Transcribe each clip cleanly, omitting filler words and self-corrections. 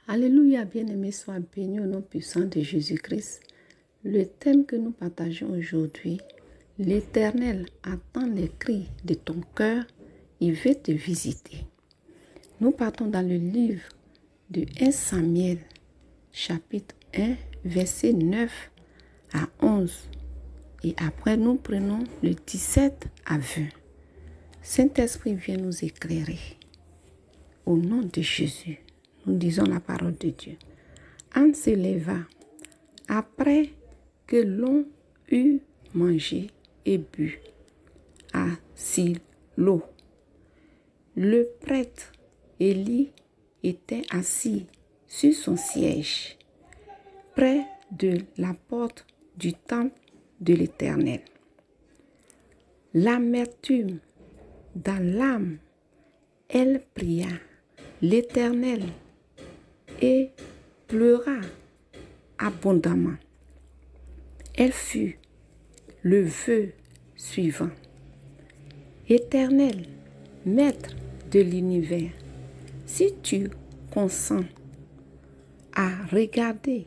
Alléluia, bien-aimé, sois béni au nom puissant de Jésus-Christ. Le thème que nous partageons aujourd'hui, l'Éternel attend les cris de ton cœur, il veut te visiter. Nous partons dans le livre de 1 Samuel, chapitre 1, verset 9 à 11. Et après, nous prenons le 17 à 20. Saint-Esprit vient nous éclairer. Au nom de Jésus, nous disons la parole de Dieu. Anne se leva après que l'on eut mangé et bu à Silo. Le prêtre Élie était assis sur son siège, près de la porte du temple de l'Éternel. L'amertume dans l'âme, elle pria l'Éternel et pleura abondamment. Elle fut le vœu suivant. Éternel, Maître de l'univers, si tu consens à regarder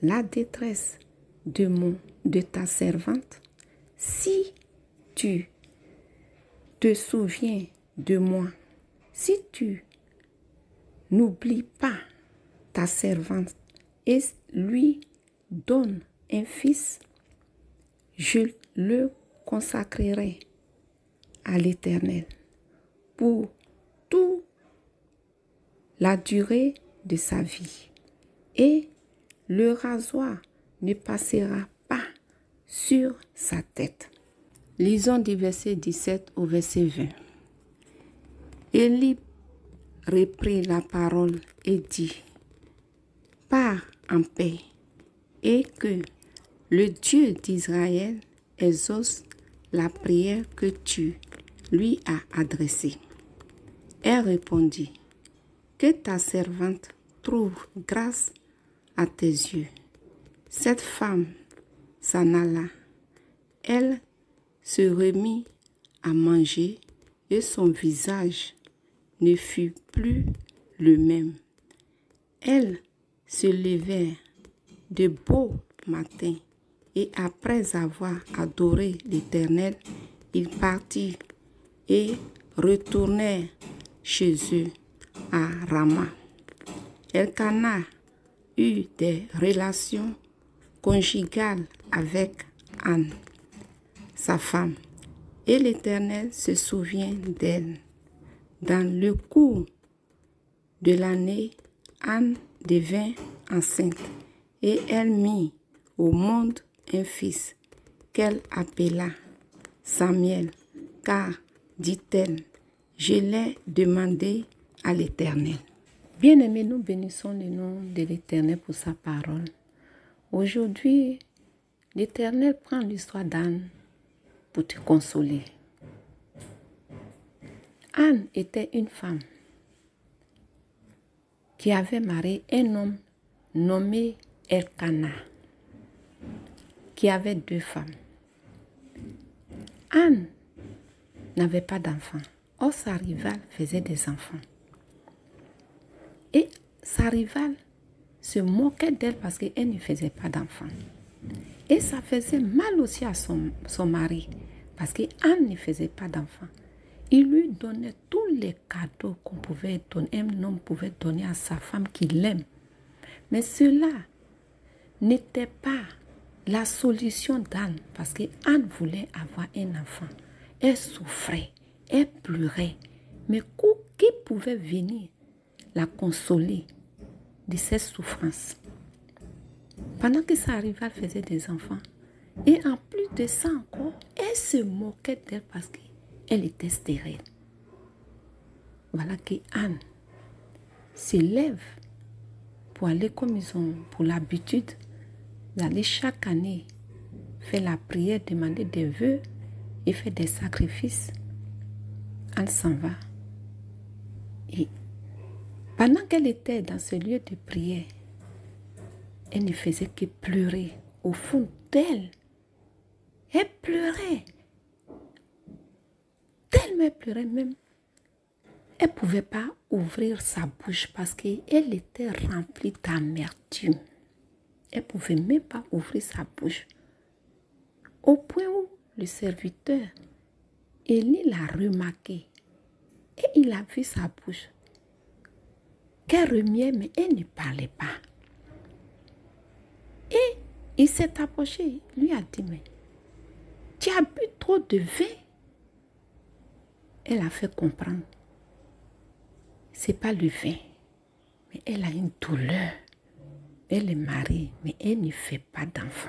la détresse de ta servante, si tu te souviens de moi, si tu n'oublies pas ta servante et lui donne un fils, je le consacrerai à l'Éternel pour toute la durée de sa vie, et le rasoir ne passera pas sur sa tête. Lisons du verset 17 au verset 20. Élie reprit la parole et dit: pars en paix, et que le Dieu d'Israël exauce la prière que tu lui as adressée. Elle répondit: que ta servante trouve grâce à tes yeux. Cette femme s'en alla. Elle se remit à manger et son visage ne fut plus le même. Elle se levait de beau matin et après avoir adoré l'Éternel, ils partirent et retournèrent chez eux à Rama. Elkana eut des relations conjugales avec Anne, sa femme, et l'Éternel se souvient d'elle. Dans le cours de l'année, Anne devint enceinte et elle mit au monde un fils qu'elle appela Samuel, car, dit-elle, je l'ai demandé à l'Éternel. Bien-aimés, nous bénissons le nom de l'Éternel pour sa parole. Aujourd'hui, l'Éternel prend l'histoire d'Anne pour te consoler. Anne était une femme qui avait marié un homme nommé Elkana, qui avait 2 femmes. Anne n'avait pas d'enfants. Or, sa rivale faisait des enfants. Et sa rivale se moquait d'elle parce qu'elle ne faisait pas d'enfants. Et ça faisait mal aussi à son mari, parce qu'Anne ne faisait pas d'enfants. Il lui donnait tous les cadeaux qu'on pouvait donner, un homme pouvait donner à sa femme qu'il aime. Mais cela n'était pas la solution d'Anne, parce qu'Anne voulait avoir un enfant. Elle souffrait, elle pleurait. Mais qui pouvait venir la consoler de cette souffrance? Pendant que sa rivale faisait des enfants. Et en plus de ça encore, elle se moquait d'elle parce qu'elle était stérile. Voilà que Anne se lève pour aller comme ils ont pour l'habitude d'aller chaque année faire la prière, demander des vœux et faire des sacrifices. Anne s'en va. Et pendant qu'elle était dans ce lieu de prière, elle ne faisait que pleurer au fond d'elle. Elle pleurait. Tellement elle pleurait même. Elle ne pouvait pas ouvrir sa bouche parce qu'elle était remplie d'amertume. Elle ne pouvait même pas ouvrir sa bouche. Au point où le serviteur, Élie l'a remarqué et il a vu sa bouche. Qu'elle remuait, mais elle ne parlait pas. Et il s'est approché, lui a dit, mais tu as bu trop de vin. Elle a fait comprendre. Ce n'est pas le vin, mais elle a une douleur. Elle est mariée, mais elle ne fait pas d'enfant.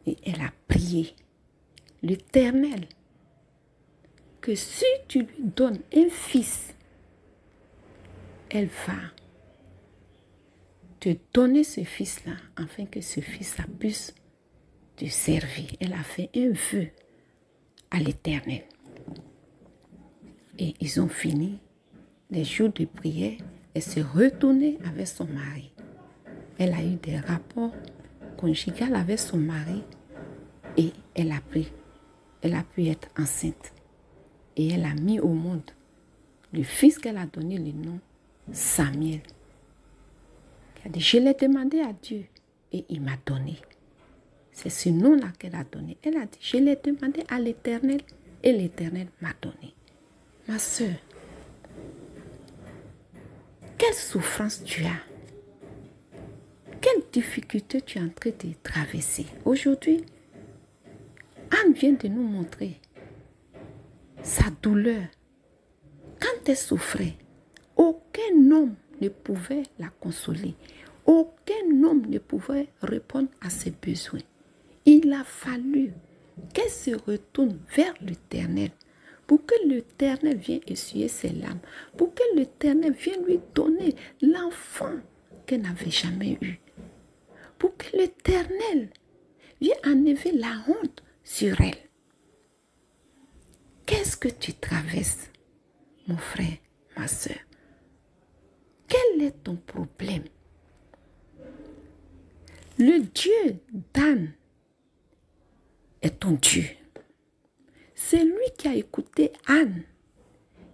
Et elle a prié l'Éternel que si tu lui donnes un fils, elle va te donner ce fils-là, afin que ce fils-là puisse te servir. Elle a fait un vœu à l'Éternel. Et ils ont fini les jours de prière. Elle s'est retournée avec son mari. Elle a eu des rapports conjugaux avec son mari et elle a pu être enceinte. Et elle a mis au monde le fils qu'elle a donné le nom Samuel. Elle a dit, je l'ai demandé à Dieu et il m'a donné. C'est ce nom-là qu'elle a donné. Elle a dit, je l'ai demandé à l'Éternel et l'Éternel m'a donné. Ma soeur, quelle souffrance tu as? Quelle difficulté tu es en train de traverser? Aujourd'hui, Anne vient de nous montrer sa douleur. Quand elle souffrait, aucun homme ne pouvait la consoler. Aucun homme ne pouvait répondre à ses besoins. Il a fallu qu'elle se retourne vers l'Éternel pour que l'Éternel vienne essuyer ses larmes, pour que l'Éternel vienne lui donner l'enfant qu'elle n'avait jamais eu, pour que l'Éternel vienne enlever la honte sur elle. Qu'est-ce que tu traverses, mon frère, ma soeur? Quel est ton problème? Le Dieu d'Anne est ton Dieu. C'est lui qui a écouté Anne,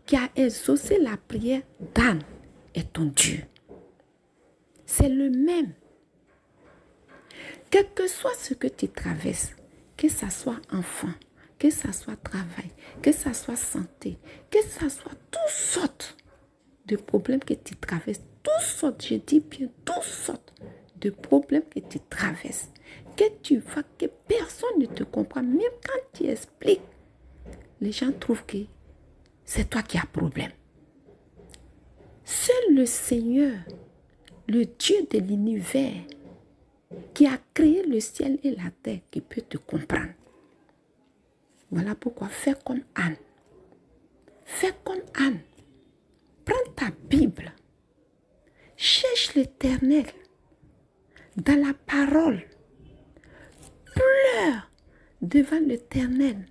qui a exaucé la prière d'Anne, est ton Dieu. C'est le même. Quel que soit ce que tu traverses, que ce soit enfant, que ce soit travail, que ce soit santé, que ce soit toutes sortes de problèmes que tu traverses, toutes sortes, je dis bien toutes sortes de problèmes que tu traverses, que tu vois que personne ne te comprend, même quand tu expliques, les gens trouvent que c'est toi qui as problème. Seul le Seigneur, le Dieu de l'univers, qui a créé le ciel et la terre, qui peut te comprendre. Voilà pourquoi fais comme Anne. Fais comme Anne. Prends ta Bible. Cherche l'Éternel dans la parole. Pleure devant l'Éternel.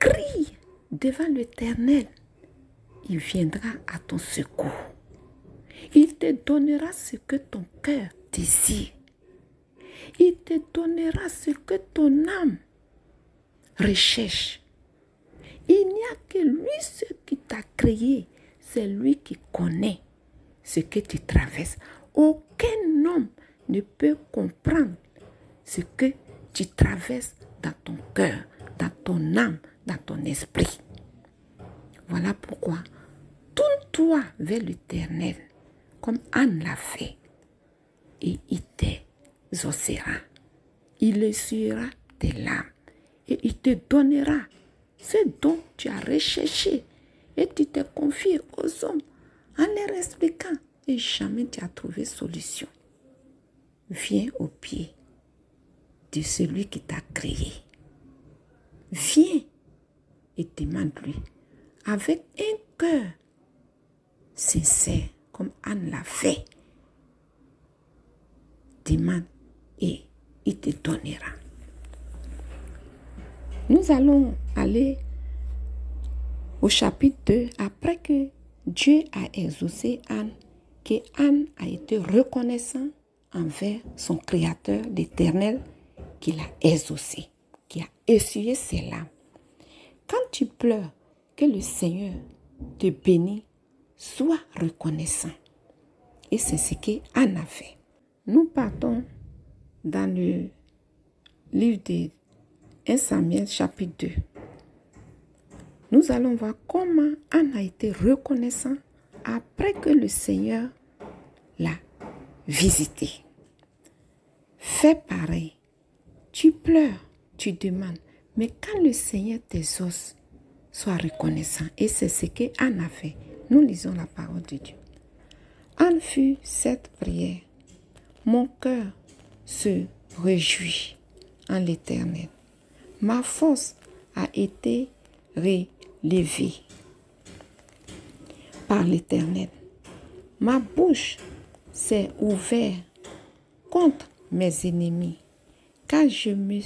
Crie devant l'Éternel. Il viendra à ton secours. Il te donnera ce que ton cœur désire. Il te donnera ce que ton âme recherche. Il n'y a que lui, ce qui t'a créé. C'est lui qui connaît ce que tu traverses. Aucun homme ne peut comprendre ce que tu traverses dans ton cœur, dans ton âme, dans ton esprit. Voilà pourquoi tourne-toi vers l'Éternel, comme Anne l'a fait, et il t'exaucera. Il essuiera tes larmes et il te donnera ce dont tu as recherché et tu t'es confié aux hommes en leur expliquant et jamais tu as trouvé solution. Viens au pied de celui qui t'a créé. Viens et demande-lui avec un cœur sincère comme Anne l'a fait. Demande et il te donnera. Nous allons aller au chapitre 2 après que Dieu a exaucé Anne, que Anne a été reconnaissant envers son Créateur, l'Éternel, qui l'a exaucé, qui a essuyé ses larmes. Quand tu pleures, que le Seigneur te bénisse, sois reconnaissant. Et c'est ce qu'Anne a fait. Nous partons dans le livre de 1 Samuel chapitre 2. Nous allons voir comment Anne a été reconnaissant après que le Seigneur l'a visité. Fais pareil. Tu pleures, tu demandes. Mais quand le Seigneur t'exauce, sois reconnaissant. Et c'est ce qu'Anne a fait. Nous lisons la parole de Dieu. Anne fut cette prière. Mon cœur se réjouit en l'Éternel. Ma force a été relevée par l'Éternel. Ma bouche s'est ouverte contre mes ennemis, car je me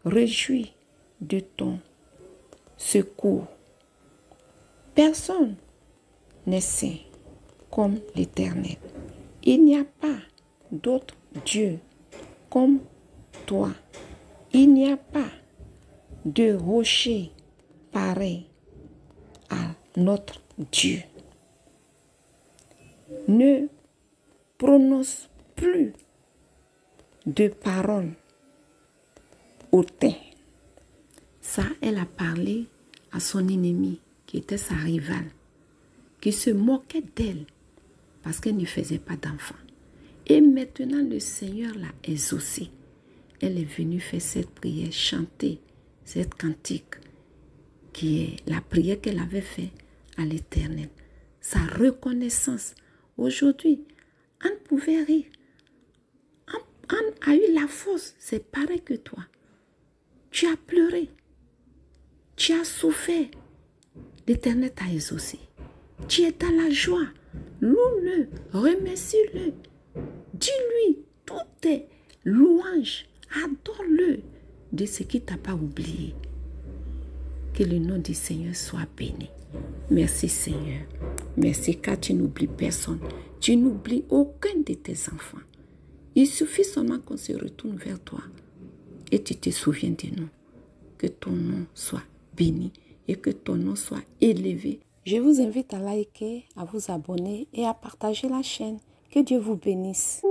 réjouis de ton secours. Personne n'est saint comme l'Éternel. Il n'y a pas d'autre Dieu comme toi. Il n'y a pas de rocher pareil à notre Dieu. Ne prononce plus de paroles hautaines. Ça, elle a parlé à son ennemi, qui était sa rivale, qui se moquait d'elle parce qu'elle ne faisait pas d'enfant. Et maintenant, le Seigneur l'a exaucée. Elle est venue faire cette prière, chanter cette cantique, qui est la prière qu'elle avait faite à l'Éternel. Sa reconnaissance. Aujourd'hui, Anne pouvait rire. Anne a eu la force, c'est pareil que toi. Tu as pleuré, tu as souffert. L'Éternel t'a exaucé. Tu es dans la joie. Loue-le, remercie-le. Dis-lui toutes tes louanges. Adore-le de ce qui ne t'a pas oublié. Que le nom du Seigneur soit béni. Merci Seigneur. Merci car tu n'oublies personne. Tu n'oublies aucun de tes enfants. Il suffit seulement qu'on se retourne vers toi et tu te souviens de nous. Que ton nom soit béni et que ton nom soit élevé. Je vous invite à liker, à vous abonner et à partager la chaîne. Que Dieu vous bénisse.